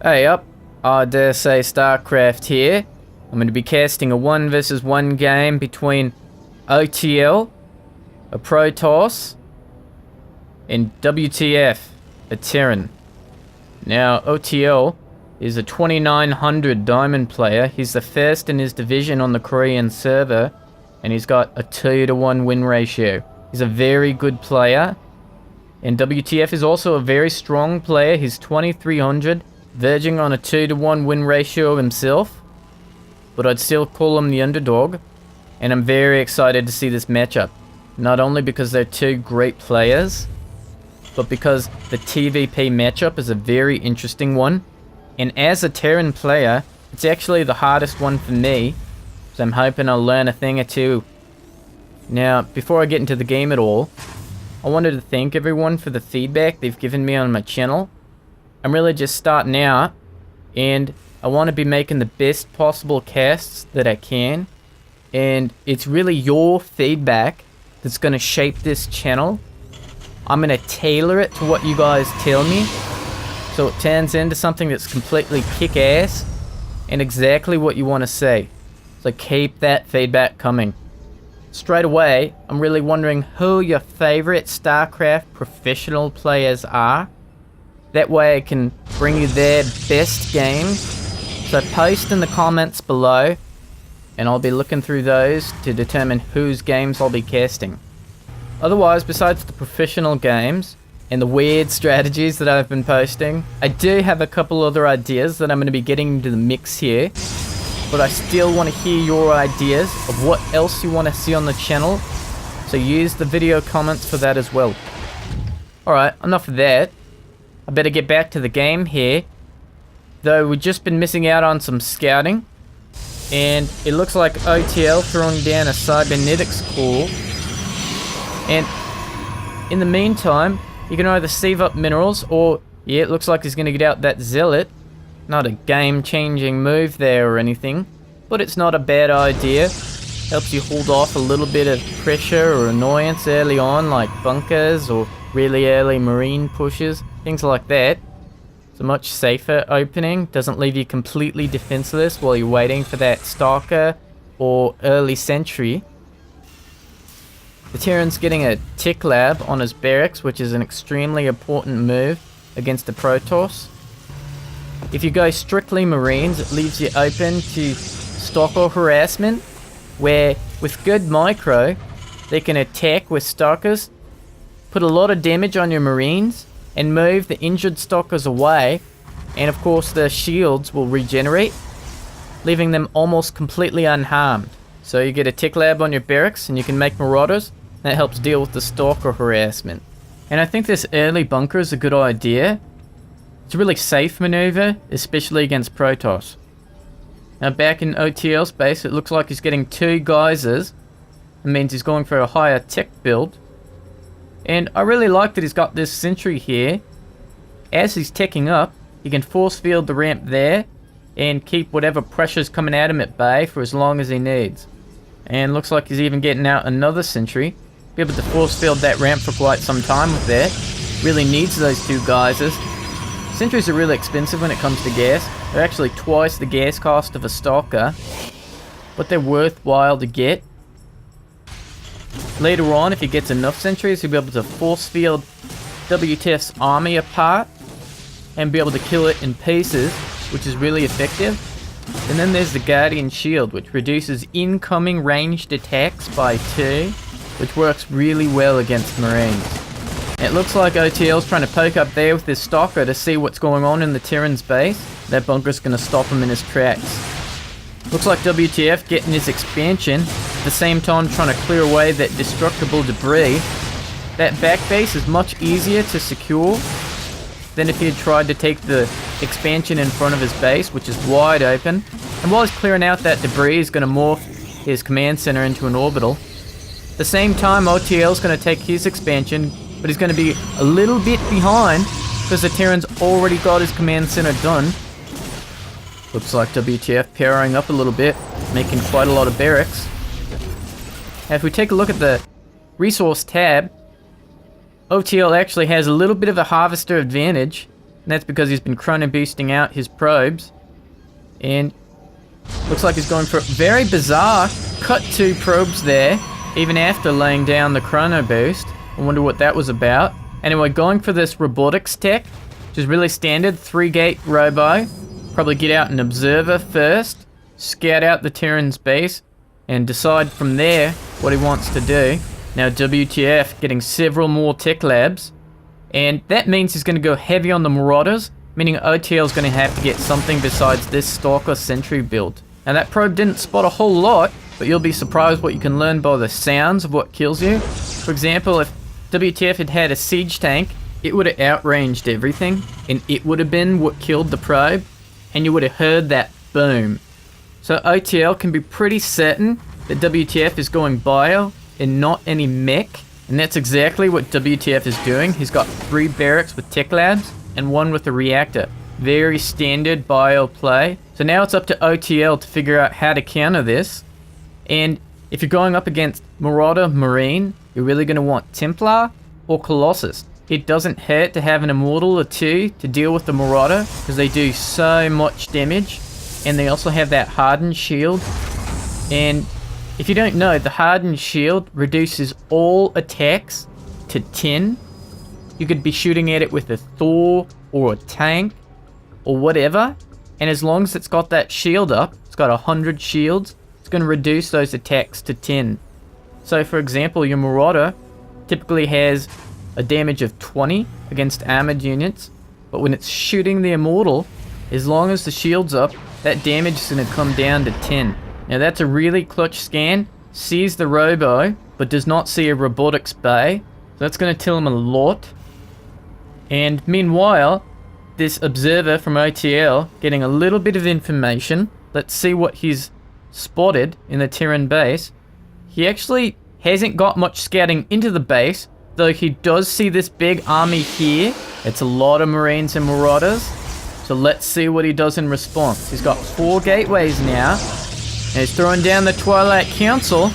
Hey up, I dare say Starcraft here. I'm going to be casting a 1 versus 1 game between OTL, a Protoss, and WTF, a Terran. Now, OTL is a 2900 diamond player. He's the first in his division on the Korean server, and he's got a 2-to-1 win ratio. He's a very good player. And WTF is also a very strong player. He's 2300, verging on a 2-to-1 win ratio himself. But I'd still call him the underdog. And I'm very excited to see this matchup. Not only because they're two great players, but because the TVP matchup is a very interesting one. And as a Terran player, it's actually the hardest one for me. So I'm hoping I'll learn a thing or two. Now, before I get into the game at all, I wanted to thank everyone for the feedback they've given me on my channel. I'm really just starting out, and I want to be making the best possible casts that I can. And it's really your feedback that's going to shape this channel. I'm going to tailor it to what you guys tell me, so it turns into something that's completely kick-ass and exactly what you want to see. So keep that feedback coming. Straight away, I'm really wondering who your favorite StarCraft professional players are. That way I can bring you their best games. So post in the comments below, and I'll be looking through those to determine whose games I'll be casting. Otherwise, besides the professional games and the weird strategies that I've been posting, I do have a couple other ideas that I'm going to be getting into the mix here. But I still want to hear your ideas of what else you want to see on the channel. So use the video comments for that as well. Alright, enough of that. I better get back to the game here. Though we've just been missing out on some scouting. And it looks like OTL throwing down a cybernetics core. And in the meantime, you can either save up minerals or, yeah, it looks like he's going to get out that zealot. Not a game-changing move there or anything, but it's not a bad idea. Helps you hold off a little bit of pressure or annoyance early on, like bunkers or really early marine pushes, things like that. It's a much safer opening, doesn't leave you completely defenseless while you're waiting for that stalker or early sentry. The Terran's getting a tick lab on his barracks, which is an extremely important move against the Protoss. If you go strictly Marines, it leaves you open to stalker harassment, where with good micro, they can attack with stalkers, put a lot of damage on your Marines, and move the injured stalkers away, and of course the shields will regenerate, leaving them almost completely unharmed. So you get a tick lab on your barracks, and you can make marauders, and that helps deal with the stalker harassment. And I think this early bunker is a good idea. It's a really safe maneuver, especially against Protoss. Now back in OTL space, it looks like he's getting 2 geysers. It means he's going for a higher tech build. And I really like that he's got this sentry here. As he's teching up, he can force field the ramp there and keep whatever pressure's coming at him at bay for as long as he needs. And looks like he's even getting out another sentry. Be able to force field that ramp for quite some time with that. Really needs those 2 geysers. Sentries are really expensive when it comes to gas. They're actually twice the gas cost of a stalker, but they're worthwhile to get. Later on, if he gets enough sentries, he'll be able to force field WTF's army apart and be able to kill it in pieces, which is really effective. And then there's the Guardian Shield, which reduces incoming ranged attacks by 2, which works really well against Marines. It looks like OTL's trying to poke up there with his stalker to see what's going on in the Terran's base. That bunker's going to stop him in his tracks. Looks like WTF getting his expansion, at the same time trying to clear away that destructible debris. That back base is much easier to secure than if he had tried to take the expansion in front of his base, which is wide open. And while he's clearing out that debris, he's going to morph his command center into an orbital. At the same time, OTL's going to take his expansion, but he's going to be a little bit behind because the Terran's already got his command center done. Looks like WTF powering up a little bit, making quite a lot of barracks. Now if we take a look at the resource tab, OTL actually has a little bit of a harvester advantage. And that's because he's been chrono boosting out his probes. And looks like he's going for a very bizarre cut 2 probes there, even after laying down the chrono boost. I wonder what that was about. Anyway, going for this robotics tech, which is really standard, 3-gate robo. Probably get out an observer first, scout out the Terran's base, and decide from there what he wants to do. Now WTF getting several more tech labs, and that means he's going to go heavy on the Marauders, meaning OTL is going to have to get something besides this Stalker Sentry build. Now that probe didn't spot a whole lot, but you'll be surprised what you can learn by the sounds of what kills you. For example, if WTF had had a siege tank, it would have outranged everything, and it would have been what killed the probe, and you would have heard that boom. So OTL can be pretty certain that WTF is going bio and not any mech, and that's exactly what WTF is doing. He's got 3 barracks with tech labs and 1 with a reactor. Very standard bio play. So now it's up to OTL to figure out how to counter this. And if you're going up against Marauder Marine, you're really going to want Templar or Colossus. It doesn't hurt to have an Immortal or 2 to deal with the Marauder, because they do so much damage, and they also have that hardened shield. And if you don't know, the hardened shield reduces all attacks to 10. You could be shooting at it with a Thor or a tank or whatever, and as long as it's got that shield up, it's got 100 shields, it's going to reduce those attacks to 10. So for example, your Marauder typically has a damage of 20 against armored units, but when it's shooting the Immortal, as long as the shield's up, that damage is going to come down to 10. Now that's a really clutch scan. Sees the robo, but does not see a robotics bay. So that's going to tell him a lot. And meanwhile, this observer from OTL getting a little bit of information. Let's see what he's spotted in the Terran base. He actually hasn't got much scouting into the base, though he does see this big army here. It's a lot of Marines and Marauders. So let's see what he does in response. He's got 4 gateways now. And he's throwing down the Twilight Council,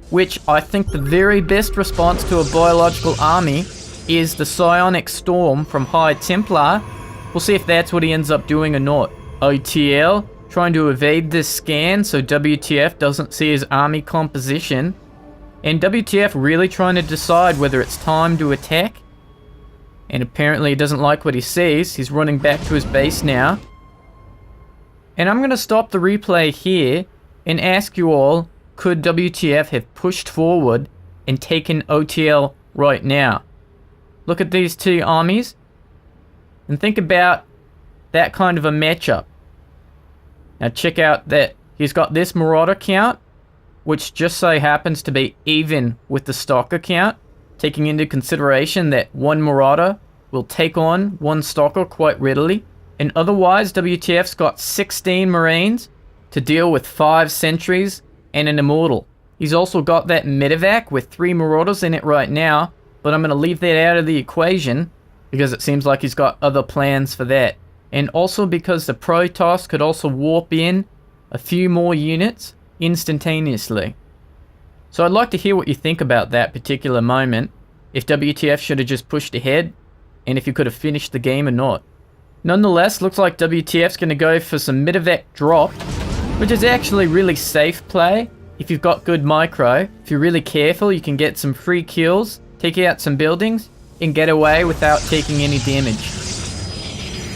which I think the very best response to a biological army is the Psionic Storm from High Templar. We'll see if that's what he ends up doing or not. OTL trying to evade this scan so WTF doesn't see his army composition. And WTF really trying to decide whether it's time to attack. And apparently he doesn't like what he sees. He's running back to his base now. And I'm going to stop the replay here and ask you all, could WTF have pushed forward and taken OTL right now? Look at these 2 armies and think about that kind of a matchup. Now check out that he's got this Marauder count, which just so happens to be even with the Stalker count, taking into consideration that 1 Marauder will take on 1 Stalker quite readily. And otherwise, WTF's got 16 Marines to deal with 5 sentries and an Immortal. He's also got that medevac with 3 Marauders in it right now, but I'm going to leave that out of the equation because it seems like he's got other plans for that. And also because the Protoss could also warp in a few more units instantaneously. So I'd like to hear what you think about that particular moment, if WTF should have just pushed ahead, and if you could have finished the game or not. Nonetheless, looks like WTF's going to go for some medevac drop, which is actually really safe play if you've got good micro. If you're really careful, you can get some free kills, take out some buildings, and get away without taking any damage.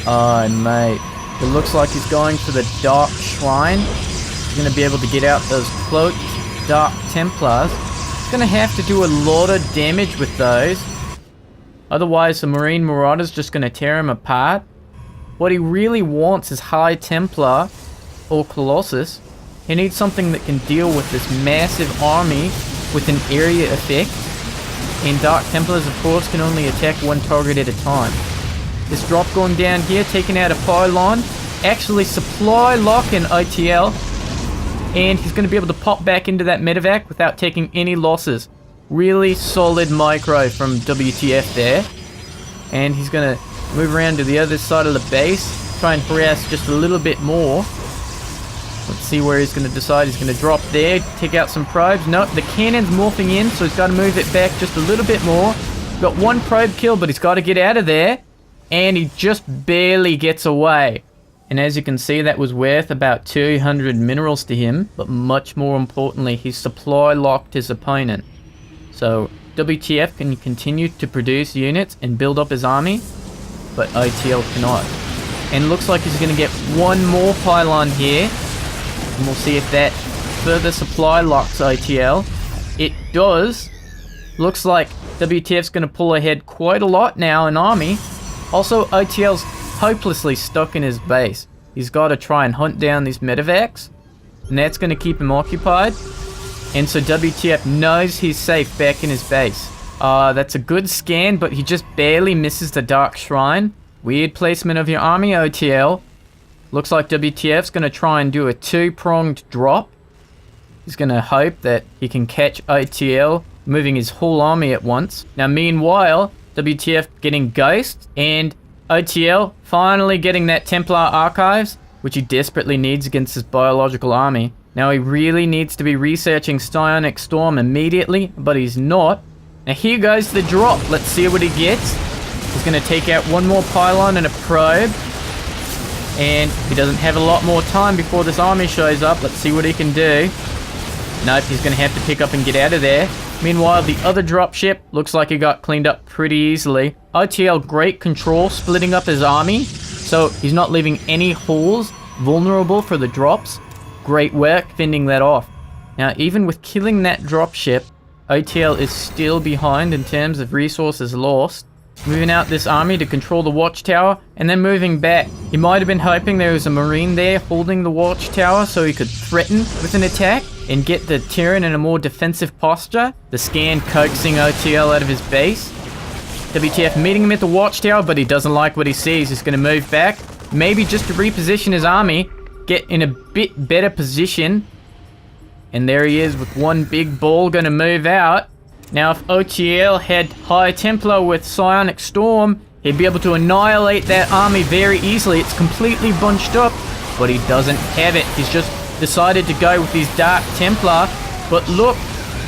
Oh, mate. It looks like he's going for the Dark Shrine. He's going to be able to get out those cloaked Dark Templars. He's going to have to do a lot of damage with those. Otherwise, the Marine Marauder's just going to tear him apart. What he really wants is High Templar or Colossus. He needs something that can deal with this massive army with an area effect. And Dark Templars, of course, can only attack 1 target at a time. This drop going down here, taking out a pylon. Actually supply lock in OTL. And he's going to be able to pop back into that medevac without taking any losses. Really solid micro from WTF there. And he's going to move around to the other side of the base. Try and harass just a little bit more. Let's see where he's going to decide. He's going to drop there, take out some probes. Nope, the cannon's morphing in, so he's got to move it back just a little bit more. Got 1 probe kill, but he's got to get out of there. and he just barely gets away. And as you can see, that was worth about 200 minerals to him, but much more importantly, he supply locked his opponent. So WTF can continue to produce units and build up his army, but OTL cannot. And looks like he's going to get one more pylon here, and we'll see if that further supply locks OTL. It does. Looks like WTF's going to pull ahead quite a lot now in army. Also, OTL's hopelessly stuck in his base. He's got to try and hunt down these medevacs, and that's going to keep him occupied. And so WTF knows he's safe back in his base. That's a good scan, but he just barely misses the Dark Shrine. Weird placement of your army, OTL. Looks like WTF's going to try and do a two-pronged drop. He's going to hope that he can catch OTL moving his whole army at once. Now, meanwhile, WTF getting Ghost, and OTL finally getting that Templar Archives, which he desperately needs against his biological army. Now, he really needs to be researching Psionic Storm immediately, but he's not. Now, here goes the drop. Let's see what he gets. He's going to take out one more pylon and a probe. And he doesn't have a lot more time before this army shows up. Let's see what he can do. Nope, he's going to have to pick up and get out of there. Meanwhile, the other dropship looks like he got cleaned up pretty easily. OTL, great control, splitting up his army, so he's not leaving any halls vulnerable for the drops. Great work fending that off. Now, even with killing that dropship, OTL is still behind in terms of resources lost. Moving out this army to control the watchtower, and then moving back. He might have been hoping there was a marine there holding the watchtower so he could threaten with an attack and get the Terran in a more defensive posture. The scan coaxing OTL out of his base. WTF meeting him at the watchtower, but he doesn't like what he sees. He's going to move back, maybe just to reposition his army, get in a bit better position. And there he is with one big ball going to move out. Now, if OTL had High Templar with Psionic Storm, he'd be able to annihilate that army very easily. It's completely bunched up, but he doesn't have it. He's just decided to go with his Dark Templar. But look,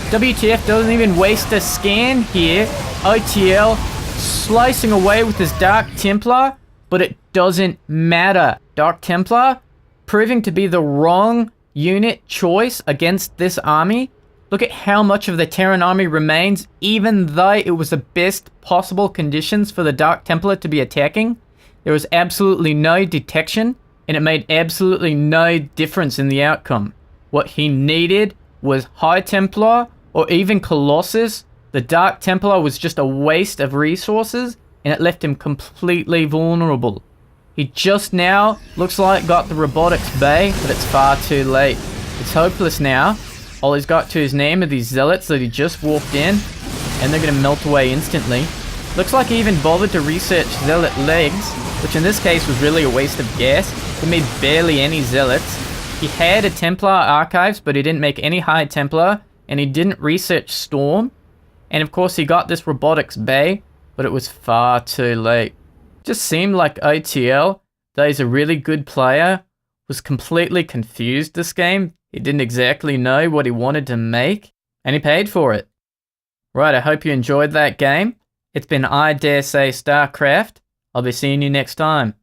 WTF doesn't even waste a scan here. OTL slicing away with his Dark Templar, but it doesn't matter. Dark Templar proving to be the wrong unit choice against this army. Look at how much of the Terran army remains, even though it was the best possible conditions for the Dark Templar to be attacking. There was absolutely no detection, and it made absolutely no difference in the outcome. What he needed was High Templar, or even Colossus. The Dark Templar was just a waste of resources, and it left him completely vulnerable. He just now, looks like, got the Robotics Bay, but it's far too late. It's hopeless now. All he's got to his name are these zealots that he just walked in, and they're going to melt away instantly. Looks like he even bothered to research zealot legs, which in this case was really a waste of gas. He made barely any zealots. He had a Templar Archives, but he didn't make any High Templar, and he didn't research Storm. And of course he got this Robotics Bay, but it was far too late. Just seemed like OTL, though he's a really good player, was completely confused this game. He didn't exactly know what he wanted to make, and he paid for it. Right, I hope you enjoyed that game. It's been, I dare say, Starcraft. I'll be seeing you next time.